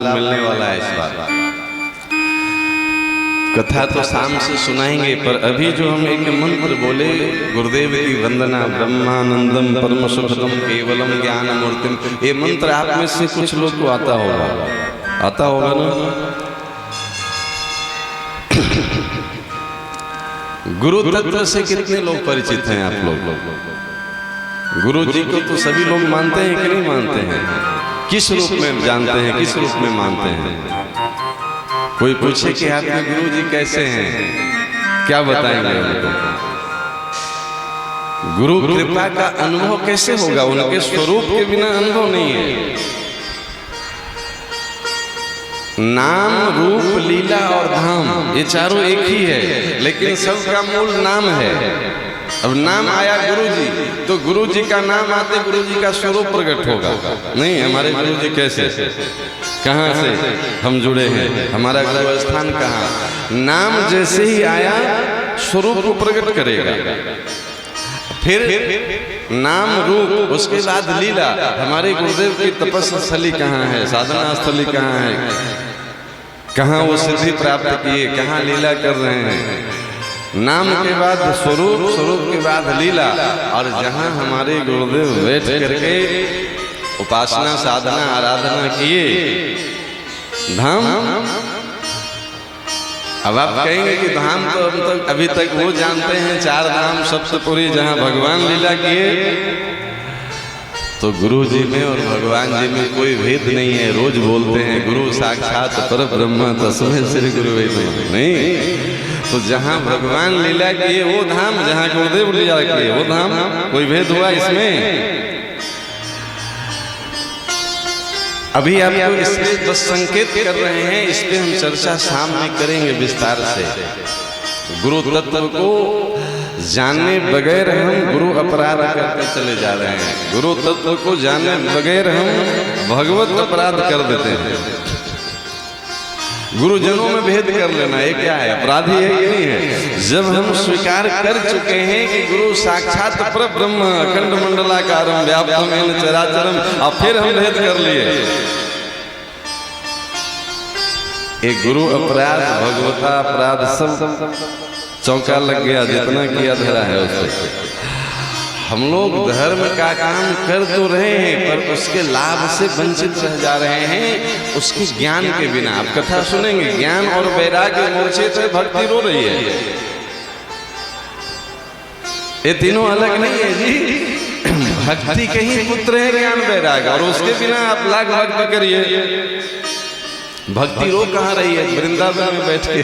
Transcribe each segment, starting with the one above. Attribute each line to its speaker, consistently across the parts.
Speaker 1: मिलने वाला है इस बार। कथा तो शाम से सुनाएंगे, पर अभी जो हम एक मंत्र बोले, गुरुदेव की वंदना ब्रह्मानंदम परम सुखदम केवलम ज्ञान मूर्तिम, ये मंत्र आप में से कुछ लोग को आता होगा ना। गुरु तत्व से कितने लोग परिचित हैं आप लोग? गुरु जी को तो सभी लोग मानते हैं कि नहीं मानते हैं? किस रूप में जानते हैं, किस रूप में मानते हैं? कोई पूछे कि आपके गुरु जी कैसे हैं, क्या बताएंगे उनको? गुरु कृपा का अनुभव कैसे होगा? उनके स्वरूप के बिना अनुभव नहीं है। नाम, रूप, लीला और धाम, ये चारों एक ही है, लेकिन सबका मूल नाम है। अब नाम आया गुरु जी, तो गुरु जी का नाम आते गुरु जी का स्वरूप प्रकट होगा। नहीं, हमारे गुरु जी कैसे, कहाँ से हम जुड़े हैं, हमारा गुरु स्थान कहाँ? नाम जैसे ही आया स्वरूप को प्रकट करेगा, फिर नाम रूप, उसके बाद लीला। हमारे गुरुदेव की तपस्या स्थली कहाँ है, साधना स्थली कहाँ है, कहाँ वो सिद्धि प्राप्त किए, कहाँ लीला कर रहे हैं। नाम के बाद स्वरूप, स्वरूप के बाद लीला, और जहाँ हमारे गुरुदेव बैठ करके उपासना साधना आराधना किए, धाम। अब आप कहेंगे कि धाम तो अभी तक वो जानते हैं, चार धाम सप्तपुरी, जहाँ भगवान लीला किए। तो गुरु जी में और भगवान जी में कोई भेद नहीं है। रोज बोलते हैं गुरु साक्षात पर ब्रह्म तस्मै श्री गुरुवे नमः। नहीं, तो जहाँ भगवान लीला किए वो धाम, जहाँ गुरुदेव लीला किए वो धाम, कोई भेद हुआ इसमें? अभी आपको इसलिए बस संकेत कर रहे हैं, इस पे हम चर्चा शाम में करेंगे विस्तार से। गुरु तत्व को जाने बगैर हम गुरु अपराध करते चले जा रहे हैं। गुरु तत्व को जाने बगैर हम भगवत अपराध कर देते हैं। गुरुजनों में भेद कर लेना ये क्या है? अपराधी है ये नहीं है। जब हम स्वीकार कर चुके हैं कि गुरु साक्षात पर ब्रह्म अखंड मंडलाकारम व्याप्तम येन चराचरम, अब फिर हम भेद कर लिए। एक गुरु अपराध, भगवता अपराध, सब चौका लग गया, जितना किया धरा है उससे। हम लोग धर्म का काम कर तो रहे हैं, पर उसके लाभ से वंचित रह जा रहे हैं, उसके ज्ञान के बिना। आप कथा सुनेंगे, ज्ञान और वैराग्य मूर्छे से भक्ति रो रही है। ये तीनों अलग नहीं है जी। भक्ति के ही पुत्र है ज्ञान वैराग्य, और उसके बिना आप लाख भक्ति करिए, भक्ति रो कहाँ रही है? वृंदावन में बैठ के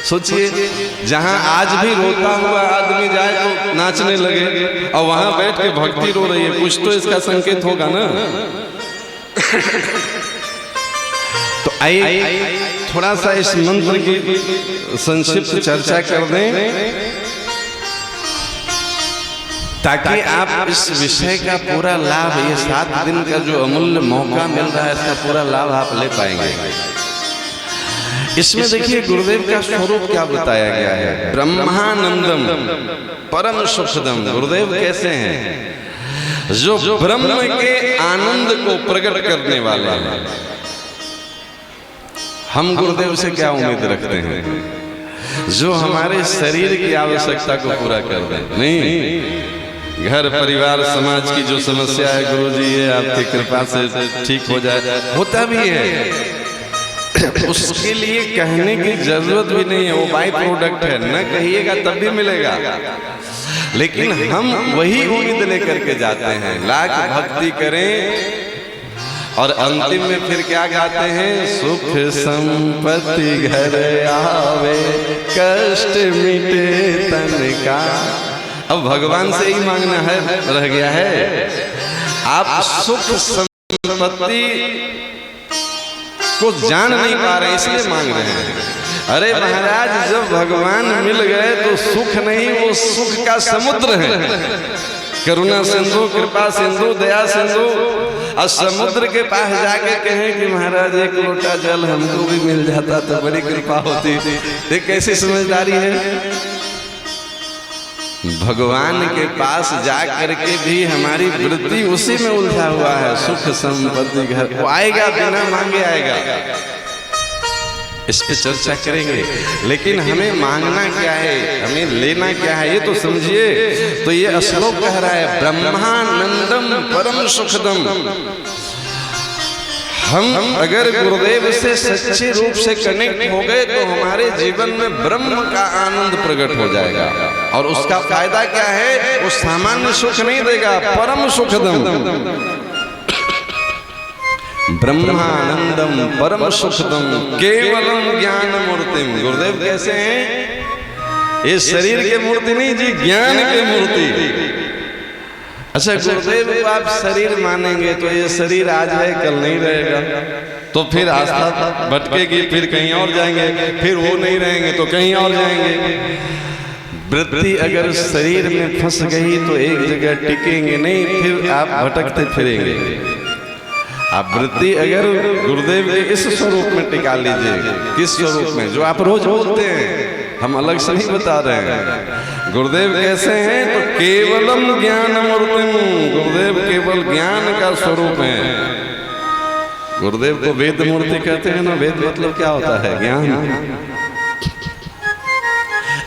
Speaker 1: सोचिए, जहाँ आज भी रोता हुआ आदमी जाए तो नाचने लगे, और वहां बैठ के भक्ति रो रही है, कुछ तो इसका संकेत होगा ना। तो आइए थोड़ा सा इस मंत्र की संक्षिप्त चर्चा कर दें, ताकि आप इस विषय का पूरा लाभ, ये 7 दिन का जो अमूल्य मौका मिल रहा है, इसका पूरा लाभ आप ले पाएंगे। इसमें देखिए गुरुदेव का स्वरूप क्या बताया गया है। ब्रह्मानंदम परम सुखदम। गुरुदेव कैसे हैं? जो ब्रह्म के आनंद को प्रकट करने वाले हैं। हम गुरुदेव से क्या उम्मीद रखते हैं? जो हमारे शरीर की आवश्यकता को पूरा कर दें। नहीं, घर परिवार समाज की जो समस्या है, गुरुजी ये आपकी कृपा से ठीक हो जाए, होता भी है। उसके लिए कहने की जरूरत भी नहीं है, वो बाई प्रोडक्ट है, न कहिएगा तब भी मिलेगा। लेकिन हम वही उम्मीद लेकर के जाते हैं, लाख भक्ति करें, और अंतिम में फिर क्या गाते हैं? सुख संपत्ति घर आवे, कष्ट मिटे तन का। अब भगवान से ही मांगना है, रह गया है। आप सुख संपत्ति को जान नहीं पा रहे, इसलिए मांग रहे हैं। अरे महाराज, जब भगवान मिल गए तो सुख नहीं, वो सुख का समुद्र है। करुणा सिंधु, कृपा सिंधु, दया सिंधु। और समुद्र के पास जाके कहें कि महाराज एक लोटा जल हमको भी मिल जाता तो बड़ी कृपा होती। देख कैसी समझदारी है। भगवान के पास जा करके भी हमारी वृत्ति उसी में उलझा हुआ है। सुख संपत्ति घर वो आएगा, बिना मांगे आएगा, इस पे चर्चा करेंगे। लेकिन हमें मांगना क्या है, हमें लेना क्या है, ये तो समझिए। तो ये श्लोक कह रहा है ब्रह्मानंदम परम सुखदम। हम अगर गुरुदेव से सच्चे रूप से कनेक्ट हो गए तो हमारे जीवन में ब्रह्म का आनंद प्रकट हो जाएगा। और उसका फायदा क्या है, वो सामान्य सुख नहीं देगा, परम सुखदम। ब्रह्मानंदम परम सुखदम केवलम ज्ञान मूर्तिम। गुरुदेव कैसे हैं? ये शरीर की मूर्ति नहीं जी, ज्ञान की मूर्ति। अच्छा, गुरुदेव को आप शरीर मानेंगे तो ये शरीर आज है कल नहीं रहेगा, तो फिर आस्था भटकेगी, फिर कहीं और जाएंगे, फिर वो नहीं रहेंगे तो कहीं और जाएंगे। वृत्ति अगर शरीर में फंस गई तो एक जगह टिकेंगे नहीं, फिर आप भटकते फिरेंगे। आप वृत्ति अगर गुरुदेव के इस स्वरूप में टिका लीजिए, किस स्वरूप में, जो आप रोज बोलते हैं, हम अलग से नहीं बता रहे हैं। गुरुदेव कैसे हैं? तो केवलम ज्ञान मूर्तिम। गुरुदेव केवल ज्ञान का स्वरूप है। गुरुदेव को वेद मूर्ति कहते हैं ना। वेद मतलब क्या होता है? ज्ञान।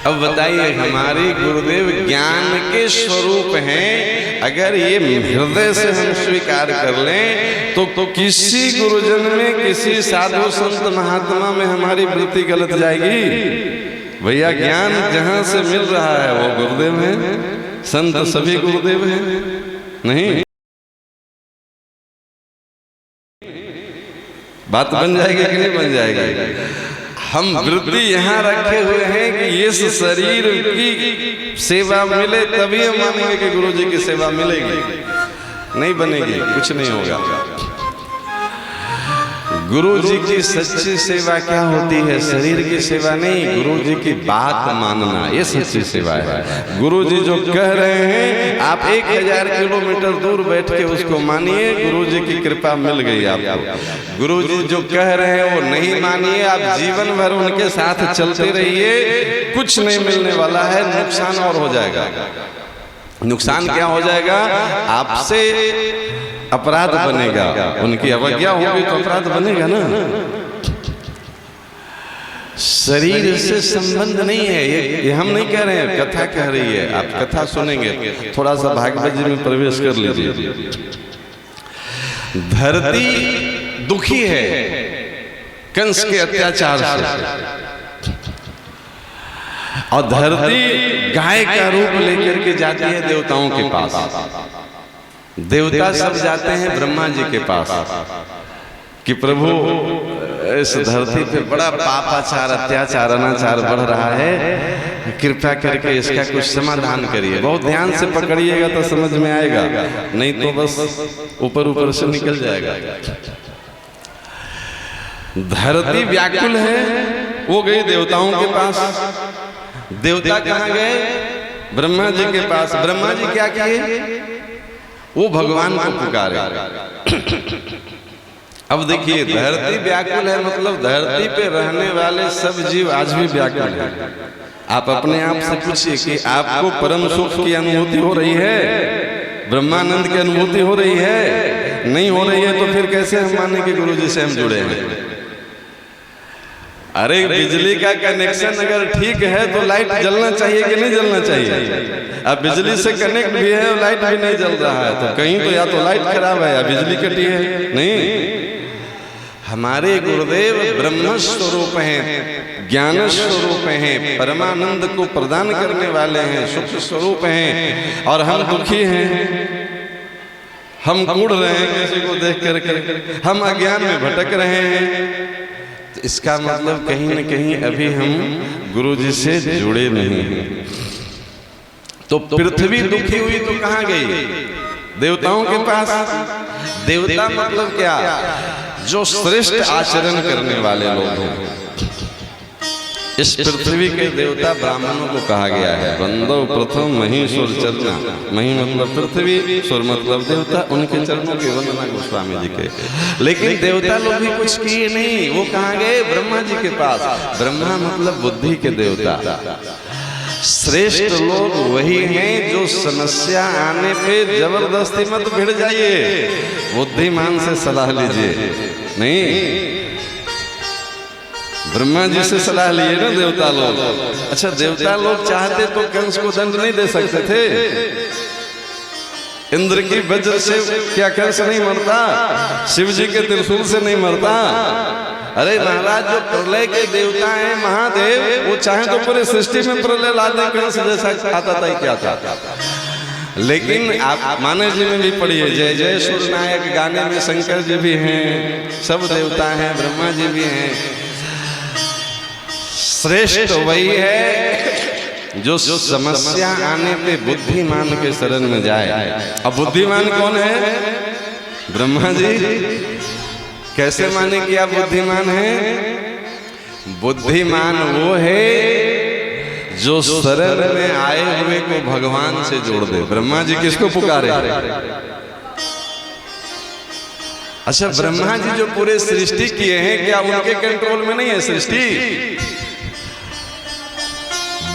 Speaker 1: अब बताइए, हमारे गुरुदेव ज्ञान के स्वरूप हैं। अगर ये हृदय से हम स्वीकार कर लें तो किसी गुरुजन में, किसी साधु संत महात्मा में हमारी वृत्ति गलत जाएगी? भैया ज्ञान जहां से मिल रहा है वो गुरुदेव है। संत सभी गुरुदेव हैं नहीं? बात बन जाएगी कि नहीं बन जाएगी? हम वृत्ति यहाँ रखे हुए हैं कि इस शरीर की सेवा मिले तभी हम मानेंगे कि गुरु जी की सेवा मिलेगी। नहीं बनेगी, कुछ नहीं होगा। गुरु जी की सच्ची सेवा क्या होती है? शरीर की सेवा नहीं, गुरु जी की बात मानना, ये सच्ची सेवा है। गुरु जी जो कह रहे हैं, आप 1000 किलोमीटर दूर बैठ के उसको मानिए, गुरु जी की कृपा मिल गई आपको। गुरु जी जो कह रहे हैं वो नहीं मानिए, आप जीवन भर उनके साथ चलते रहिए, कुछ नहीं मिलने वाला है, नुकसान और हो जाएगा। नुकसान क्या हो जाएगा? आपसे अपराध बनेगा, उनकी अवज्ञा होगी तो अपराध बनेगा ना। शरीर से संबंध नहीं है, ये हम नहीं कह रहे हैं, कथा कह रही है। आप कथा सुनेंगे, थोड़ा सा भागवत जी में प्रवेश कर लीजिए। धरती दुखी है कंस के अत्याचार से, और धरती गाय का रूप लेकर के जाती है देवताओं के पास। देवता सब जाते हैं ब्रह्मा जी के पास कि प्रभु इस धरती पे बड़ा पापाचार, अत्याचार, अनाचार बढ़ रहा है, कृपया करके इसका कुछ समाधान करिए। बहुत ध्यान से पकड़िएगा तो समझ में आएगा, नहीं तो बस ऊपर ऊपर से निकल जाएगा। धरती व्याकुल है, वो गई देवताओं के पास। देवता कहाँ गए? ब्रह्मा जी के पास। ब्रह्मा जी क्या किए? वो भगवान को पुकारे। अब देखिए, धरती व्याकुल है मतलब धरती पे रहने वाले सब जीव आज भी व्याकुल है। आप अपने आप से पूछिए कि आपको परम सुख की अनुभूति हो रही है? ब्रह्मानंद की अनुभूति हो रही है? नहीं हो रही है तो फिर कैसे हम माने कि गुरु जी से हम जुड़े हैं? अरे बिजली का कनेक्शन अगर ठीक है तो लाइट जलना चाहिए कि नहीं जलना चाहिए? अब बिजली से कनेक्ट भी है और लाइट भी नहीं जल रहा है, तो कहीं तो या तो लाइट खराब है या बिजली कटी है। नहीं, हमारे गुरुदेव ब्रह्म स्वरूप हैं, ज्ञान स्वरूप हैं, परमानंद को प्रदान करने वाले हैं, सुख स्वरूप हैं, और हम दुखी हैं। हम कूड़ रहे हैं किसी को देख करके, हम अज्ञान में भटक रहे हैं। तो इसका मतलब कहीं न कहीं अभी हम गुरु जी से जुड़े नहीं हैं। तो पृथ्वी दुखी हुई तो कहाँ गई? देवताओं के पास। देवता मतलब क्या? जो श्रेष्ठ आचरण करने वाले लोग हैं। इस पृथ्वी के देवता ब्राह्मणों को कहा गया है, बंदो प्रथम महीश्वर चरना। मही मतलब पृथ्वी, सुर मतलब देवता, उनके चरणों की वंदना गोस्वामी जी के। लेकिन देवता लोग भी कुछ किए नहीं, वो कहाँ गए? ब्रह्मा जी के पास। ब्रह्मा मतलब बुद्धि के देवता। श्रेष्ठ लोग वही हैं जो समस्या आने पे जबरदस्ती मत भिड़ जाइए, बुद्धिमान से सलाह लीजिए। नहीं, ब्रह्मा जी से सलाह लिए ना देवता लोग। अच्छा, देवता लोग चाहते तो कंस को दंड नहीं दे सकते थे? इंद्र की वज्र से क्या कंस नहीं मरता? शिव जी के त्रिशूल से नहीं मरता? अरे महाराज, जो प्रलय के देवता हैं महादेव, वो चाहे तो पूरे सृष्टि में प्रलय ला दे, कंस जैसा आता था क्या था। लेकिन आप मानस जी में भी पढ़िए, जय जय सूर्यनायक गाने में शंकर जी भी हैं, सब देवता हैं, ब्रह्मा जी भी हैं। श्रेष्ठ वही है जो समस्या आने पे बुद्धिमान के शरण में जाए। अब बुद्धिमान कौन है? ब्रह्मा जी। कैसे माने कि आप बुद्धिमान हैं? बुद्धिमान वो है जो शरण में आए हुए को भगवान से जोड़ दे। ब्रह्मा जी किसको पुकारे? अच्छा, ब्रह्मा जी जो पूरे सृष्टि किए हैं, क्या उनके कंट्रोल में नहीं है सृष्टि?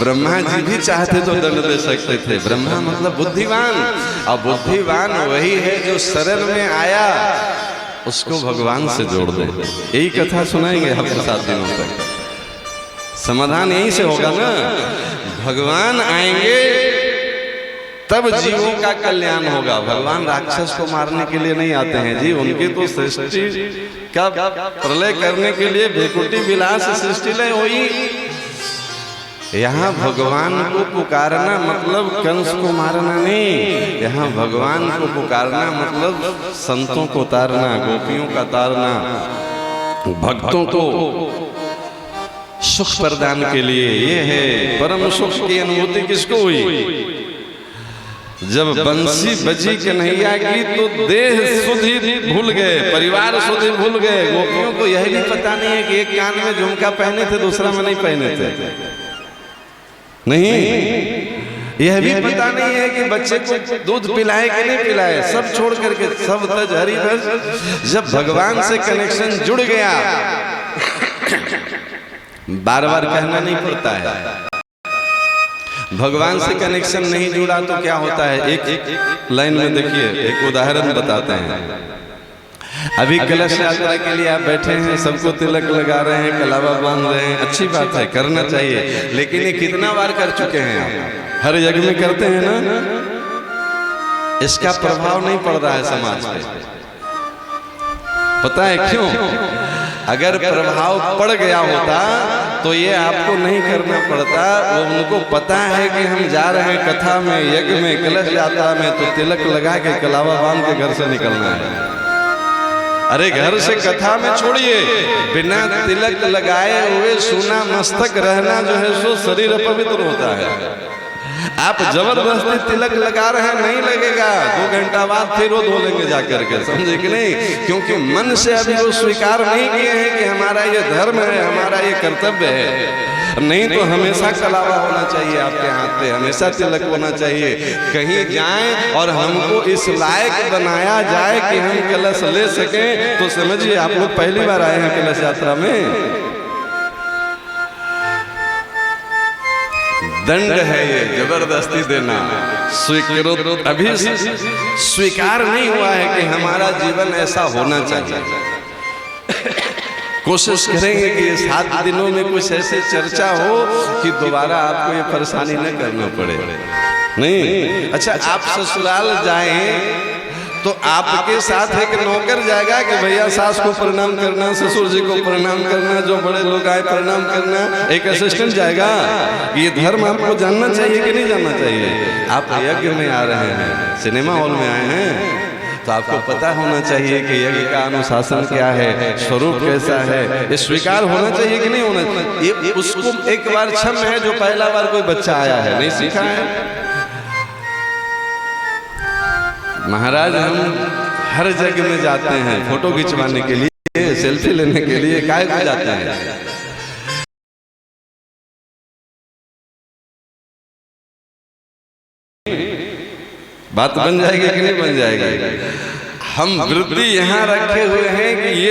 Speaker 1: ब्रह्मा जी भी चाहते तो दंड दे सकते थे। ब्रह्मा मतलब बुद्धिमान। अब बुद्धिमान वही है जो शरण में आया उसको भगवान से जोड़ दे। यही कथा सुनाएंगे आपको 7 दिनों तक। समाधान यहीं से होगा ना। भगवान आएंगे तब जीवों का कल्याण होगा। भगवान राक्षस को मारने के लिए नहीं आते हैं जी, उनकी तो सृष्टि का प्रलय करने के लिए भैकुटी विलास सृष्टि लय हुई। यहाँ भगवान को पुकारना मतलब कंस को मारना नहीं। यहाँ भगवान को पुकारना मतलब संतों को तारना, गोपियों का तारना, भक्तों को सुख प्रदान के लिए। ये है परम सुख की अनुभूति किसको हुई? जब बंसी बजी कन्हैया की तो देह सुधि भूल गए, परिवार सुधि भूल गए। गोपियों को यह भी पता नहीं है कि एक कान में झुमका पहने थे, दूसरा में नहीं पहने थे। नहीं, यह भी पता नहीं है कि बच्चे को दूध पिलाए कि नहीं पिलाए। सब छोड़ करके सब तज हरि भज। जब भगवान से कनेक्शन जुड़ गया, बार बार कहना नहीं पड़ता है। भगवान से कनेक्शन नहीं जुड़ा तो क्या होता है? एक लाइन में देखिए, एक उदाहरण बताते हैं। अभी कलश यात्रा के लिए आप बैठे हैं, सबको तिलक लगा रहे हैं, कलावा बांध रहे हैं, अच्छी बात है, करना चाहिए। लेकिन ये कितना बार कर चुके हैं आप? हर जगह में करते हैं ना। इसका प्रभाव नहीं पड़ रहा है समाज पे। पता है क्यों? अगर प्रभाव पड़ गया होता तो ये आपको नहीं करना पड़ता। वो उनको पता है कि हम जा रहे हैं कथा में, यज्ञ में, कलश यात्रा में, तो तिलक लगा के कलावा बांध के घर से निकलना है। अरे घर से कथा में छोड़िए, बिना तिलक लगाए हुए सूना मस्तक रहना जो है सो शरीर अपवित्र होता है। आप जबरदस्ती तिलक लगा रहे हैं, नहीं लगेगा, 2 घंटा बाद फिर वो धो लेंगे जाकर के, समझे कि नहीं? क्योंकि मन से अभी वो स्वीकार नहीं किए हैं कि हमारा ये धर्म है, हमारा ये कर्तव्य है। नहीं तो हमेशा कलावा होना चाहिए आपके हाथ पे, हमेशा तिलक होना चाहिए। कहीं जाएं और हमको इस लायक बनाया जाए कि हम कलश ले सकें, तो समझिए आप लोग पहली बार आए हैं कलश यात्रा में। दंड है ये, जबरदस्ती देना। स्वीकृत अभी स्वीकार नहीं हुआ है कि हमारा जीवन ऐसा होना चाहिए। कोशिश करेंगे कि ये 7 दिनों में कुछ ऐसी चर्चा हो कि दोबारा आपको ये परेशानी न करना पड़े। नहीं, अच्छा, आप ससुराल जाएं तो आपके साथ एक नौकर जाएगा कि भैया सास को प्रणाम करना, ससुर जी को प्रणाम करना, जो बड़े लोग आए प्रणाम करना। एक असिस्टेंट जाएगा। ये धर्म आपको जानना चाहिए कि नहीं जानना चाहिए? आप यज्ञ में आ रहे हैं, सिनेमा हॉल में आए हैं, तो आपको पता होना चाहिए कि यज्ञ का अनुशासन क्या है, स्वरूप कैसा है, ये स्वीकार होना चाहिए कि नहीं होना चाहिए? ये उसको एक बार क्षम है जो पहला बार कोई बच्चा आया है, नहीं सीखा है। महाराज, हम हर जगह में जाते हैं फोटो खिंचवाने के लिए, सेल्फी लेने के लिए, काहे को जाते हैं? बात बन जाएगी कि नहीं बन जाएगी? हम वृत्ति यहाँ रखे हुए हैं कि ये